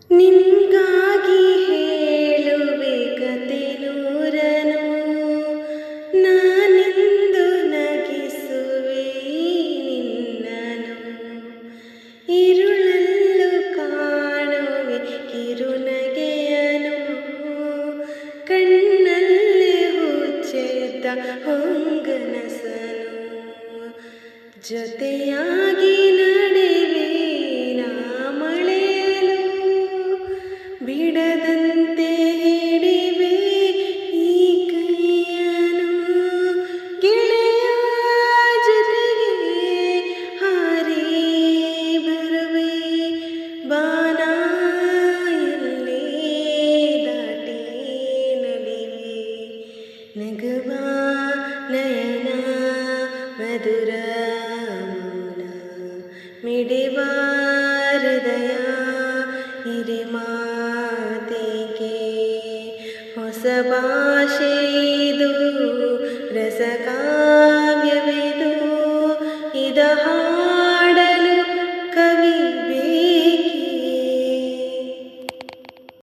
ನಿನ್ಗಾಗಿ ಹೇಳುವೆ ಕತೆ ನೂರನು, ನಾನಿಂದು ನಗಿಸುವೆ ನಿನ್ನನು. ഇരുളಲ್ಲೂ ಕಾಣುವೆ ಕಿರುನಗೆಯನು, ಕಣ್ಣಲ್ಲಿ ಹುಚ್ಚೆದ್ದ ಹೊಂಗನಸನು. ಜೊತೆಯಾಗಿ ನಡೆವೆ ನಾ ಮಳೆಯಲು, ಬಿಡದಂತೆ ಹಿಡಿವೆ ಈ ಕೈಯನು. ಗೆಳೆಯ ಜೊತೆಗೆ ಹಾರಿ ಬರುವೆ, ಬಾನ ಎಲ್ಲೇ ದಾಟಿ ನಲಿವೆ. ನಗುವ ನಯನ ಮಧುರ ಮೌನ, ಮಿಡಿವ ಹೃದಯ ಹಿರಿ ಮಾತಿಗೆ. ಹೊಸ ಭಾಷೆ ಇದು, ರಸಕಾವ್ಯವಿದು, ಇದ